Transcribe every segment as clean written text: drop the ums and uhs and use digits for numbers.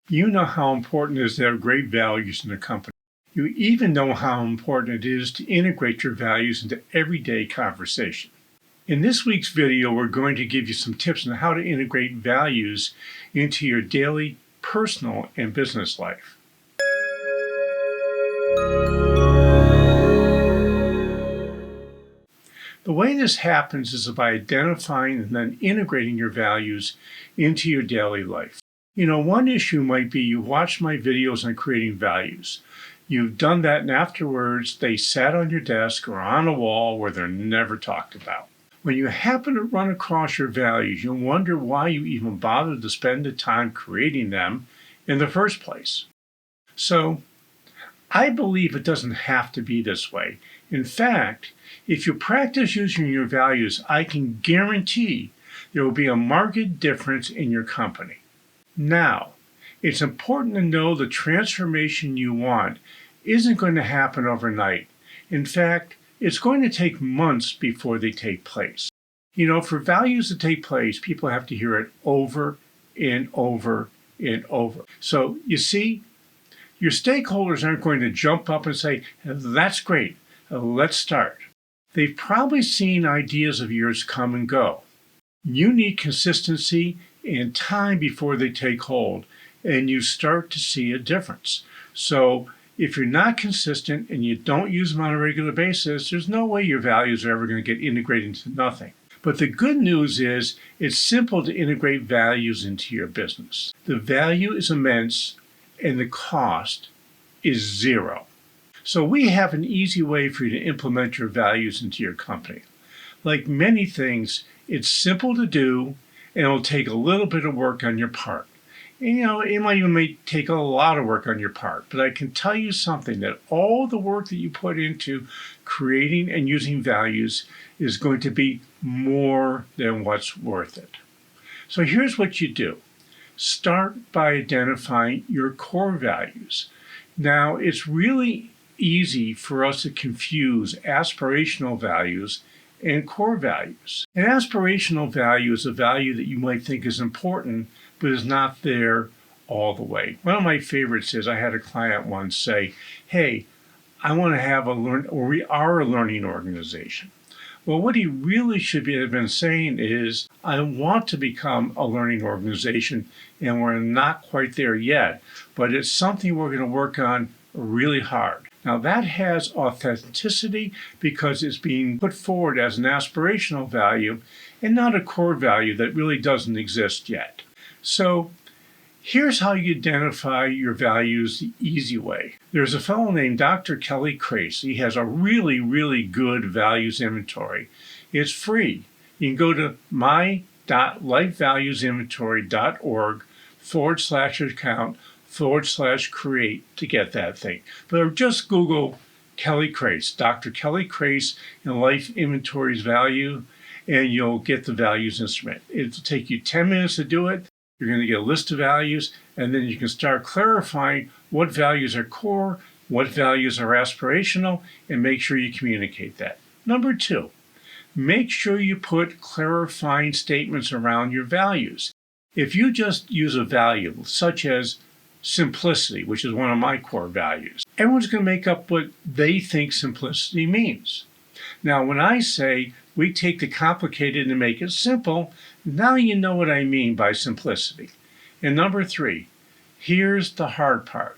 You know how important it is to have great values in a company. You even know how important it is to integrate your values into everyday conversation. In this week's video, we're going to give you some tips on how to integrate values into your daily personal and business life. The way this happens is by identifying and then integrating your values into your daily life. One issue might be you watched my videos on creating values. You've done that, and afterwards they sat on your desk or on a wall where they're never talked about. When you happen to run across your values, you'll wonder why you even bothered to spend the time creating them in the first place. So, I believe it doesn't have to be this way. In fact, if you practice using your values, I can guarantee there will be a marked difference in your company. Now, it's important to know the transformation you want isn't going to happen overnight. In fact, it's going to take months before they take place. For values to take place, people have to hear it over and over and over. So, you see, your stakeholders aren't going to jump up and say, "That's great, let's start." They've probably seen ideas of yours come and go. You need consistency and time before they take hold, and you start to see a difference. So if you're not consistent and you don't use them on a regular basis, there's no way your values are ever going to get integrated into nothing. But the good news is it's simple to integrate values into your business. The value is immense and the cost is zero. So we have an easy way for you to implement your values into your company. Like many things, it's simple to do and it'll take a little bit of work on your part. And, it might even take a lot of work on your part, but I can tell you something, that all the work that you put into creating and using values is going to be more than what's worth it. So here's what you do. Start by identifying your core values. Now, it's really easy for us to confuse aspirational values and core values. An aspirational value is a value that you might think is important, but is not there all the way. One of my favorites is I had a client once say, "Hey, I want to have we are a learning organization." Well, what he really should have been saying is, "I want to become a learning organization, and we're not quite there yet, but it's something we're going to work on really hard." Now that has authenticity because it's being put forward as an aspirational value and not a core value that really doesn't exist yet. So here's how you identify your values the easy way. There's a fellow named Dr. Kelly Crace. He has a really, really good values inventory. It's free. You can go to my.lifevaluesinventory.org/account/create to get that thing. But just Google Kelly Crace, Dr. Kelly Crace and Life Inventories Value, and you'll get the values instrument. It'll take you 10 minutes to do it. You're going to get a list of values, and then you can start clarifying what values are core, what values are aspirational, and make sure you communicate that. Number 2, make sure you put clarifying statements around your values. If you just use a value, such as simplicity, which is one of my core values, everyone's going to make up what they think simplicity means. Now, when I say we take the complicated and make it simple, now you know what I mean by simplicity. And number 3, here's the hard part.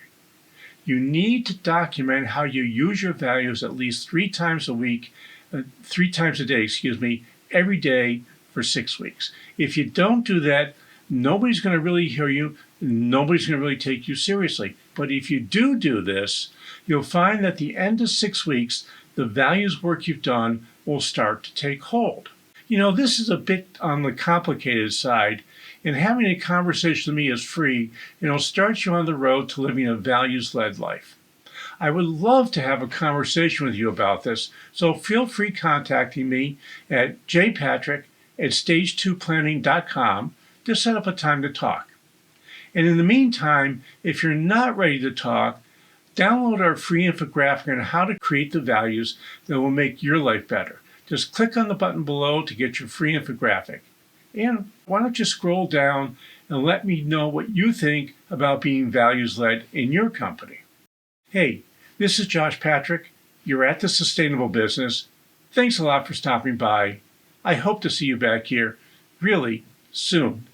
You need to document how you use your values at least 3 times a day, every day for 6 weeks. If you don't do that, nobody's going to really hear you. Nobody's going to really take you seriously. But if you do this, you'll find that at the end of 6 weeks, the values work you've done will start to take hold. This is a bit on the complicated side, and having a conversation with me is free, and it'll start you on the road to living a values-led life. I would love to have a conversation with you about this, so feel free contacting me at jpatrick@stage2planning.com to set up a time to talk. And in the meantime, if you're not ready to talk, download our free infographic on how to create the values that will make your life better. Just click on the button below to get your free infographic. And why don't you scroll down and let me know what you think about being values-led in your company. Hey, this is Josh Patrick. You're at The Sustainable Business. Thanks a lot for stopping by. I hope to see you back here really soon.